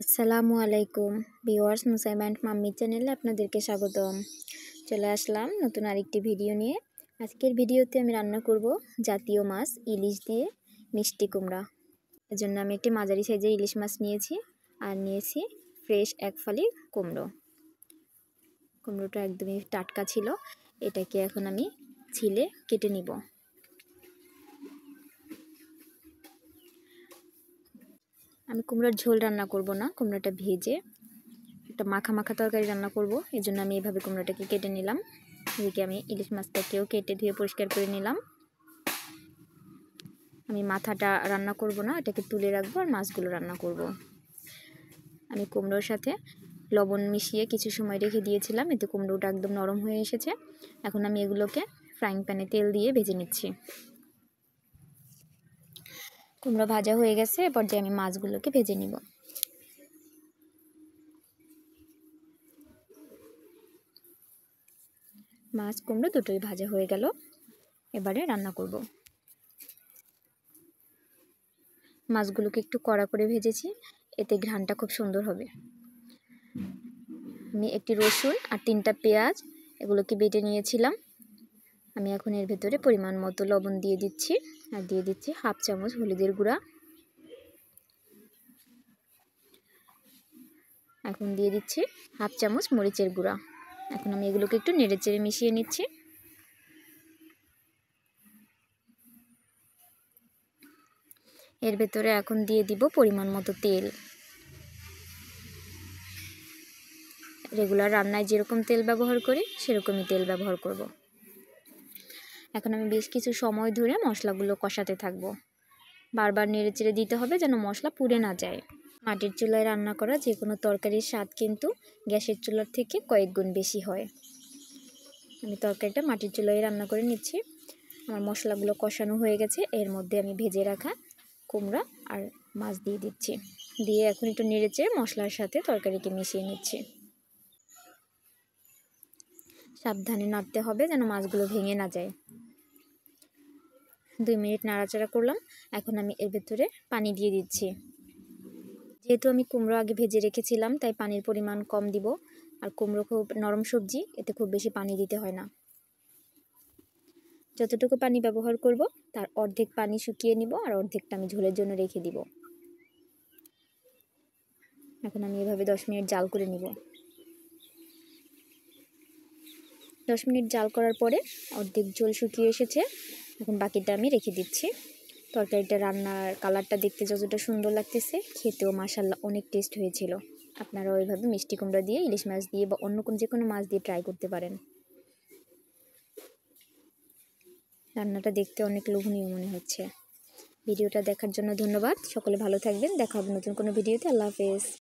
আসসালামু আলাইকুম viewers, মুসাইবা and mummy চ্যানেলে আপনাদেরকে স্বাগতম। চলে আসলাম নতুন আরেকটি ভিডিও নিয়ে। আজকের ভিডিওতে আমি রান্না করব জাতীয় মাছ ইলিশ দিয়ে মিষ্টি কুমড়া। এজন্য আমি একটি মাঝারি সাইজের ইলিশ মাছ নিয়েছি আর নিয়েছি ফ্রেশ এক ফালি কুমড়ো। কুমড়োটা একদমই টাটকা ছিল। এটাকে এখন আমি ছিলে কেটে নিব। আমি কুমড়ার ঝোল রান্না করব না, কুমড়াটা ভেজে একটা মাখা মাখা তরকারি রান্না করব। এই জন্য আমি এইভাবে কুমড়াটাকে কেটে নিলাম। এদিকে আমি ইলিশ মাছটাকেও কেটে ধুয়ে পরিষ্কার করে নিলাম। আমি মাথাটা রান্না করব না, এটাকে তুলে রাখবো আর মাছগুলো রান্না করব। আমি কুমড়োর সাথে লবণ মিশিয়ে কিছু সময় রেখে দিয়েছিলাম, এতে কুমড়োটা একদম নরম হয়ে এসেছে। এখন আমি এগুলোকে ফ্রাইং প্যানে তেল দিয়ে ভেজে নিচ্ছি। কুমড়ো ভাজা হয়ে গেছে, এরপর দিয়ে আমি মাছগুলোকে ভেজে নিব। মাছ কুমড়ো দুটোই ভাজা হয়ে গেল, এবারে রান্না করব। মাছগুলোকে একটু কড়া করে ভেজেছি, এতে ঘ্রাণটা খুব সুন্দর হবে। আমি একটি রসুন আর 3টা পেঁয়াজ এগুলোকে বেটে নিয়েছিলাম। আমি এখন এর ভেতরে পরিমাণ মতো লবণ দিয়ে দিচ্ছি আর দিয়ে দিচ্ছি হাফ চামচ হলুদের গুঁড়া। এখন দিয়ে দিচ্ছি হাফ চামচ মরিচের গুঁড়া। এখন আমি এগুলোকে একটু নেড়েচেড়ে মিশিয়ে নিচ্ছি। এর ভেতরে এখন দিয়ে দিব পরিমাণ মতো তেল। রেগুলার রান্নায় যেরকম তেল ব্যবহার করি সেরকমই তেল ব্যবহার করব। এখন আমি বেশ কিছু সময় ধরে মশলাগুলো কষাতে থাকবো। বারবার নেড়েচেড়ে দিতে হবে যেন মশলা পুড়ে না যায়। মাটির চুলায় রান্না করা যে কোনো তরকারির স্বাদ কিন্তু গ্যাসের চুলার থেকে কয়েক গুণ বেশি হয়। আমি তরকারিটা মাটির চুলায় রান্না করে নিচ্ছি। আমার মশলাগুলো কষানো হয়ে গেছে, এর মধ্যে আমি ভেজে রাখা কুমড়া আর মাছ দিয়ে দিচ্ছি। দিয়ে এখন একটু নেড়েচেড়ে মশলার সাথে তরকারিকে মিশিয়ে নিচ্ছি। সাবধানে নাড়তে হবে যেন মাছগুলো ভেঙে না যায়। 2 মিনিট নাড়াচাড়া করলাম। এখন আমি এর ভেতরে পানি দিয়ে দিচ্ছি। যেহেতু আমি কুমড়ো আগে ভেজে রেখেছিলাম তাই পানির পরিমাণ কম দিব। আর কুমড়ো খুব নরম সবজি, এতে খুব বেশি পানি দিতে হয় না। যতটুকু পানি ব্যবহার করব তার অর্ধেক পানি শুকিয়ে নিব আর অর্ধেকটা আমি ঝোলের জন্য রেখে দিব। এখন আমি এভাবে 10 মিনিট জাল করে নিব। 10 মিনিট জাল করার পরে অর্ধেক ঝোল শুকিয়ে এসেছে। এখন বাকিটা আমি রেখে দিচ্ছি। তরকারিটা রান্নার কালারটা দেখতে যতটা সুন্দর লাগতেছে, খেতেও মাশাআল্লাহ অনেক টেস্ট হয়েছিল। আপনারা ওইভাবে মিষ্টি কুমড়া দিয়ে, ইলিশ মাছ দিয়ে বা অন্য যে কোনো মাছ দিয়ে ট্রাই করতে পারেন। রান্নাটা দেখতে অনেক লোভনীয় মনে হচ্ছে। ভিডিওটা দেখার জন্য ধন্যবাদ। সকলে ভালো থাকবেন। দেখা হবে নতুন কোনো ভিডিওতে। আল্লাহ হাফেজ।